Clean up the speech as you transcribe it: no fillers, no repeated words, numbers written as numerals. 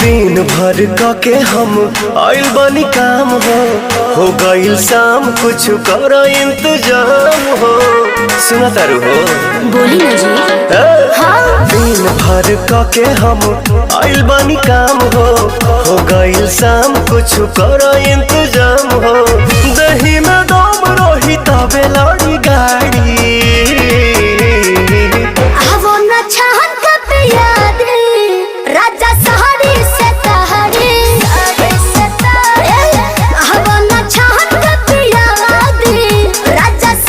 दिन भर के हम आइल बानी काम हो गइल शाम कुछ कर इंतजाम हो। सुना तारू हो बोली ना जी। हाँ। दिन भर के हम आइल बानी काम हो गइल शाम कुछ कर इंतजाम हो। दही में दम रही तबे लड़ी गाड़ी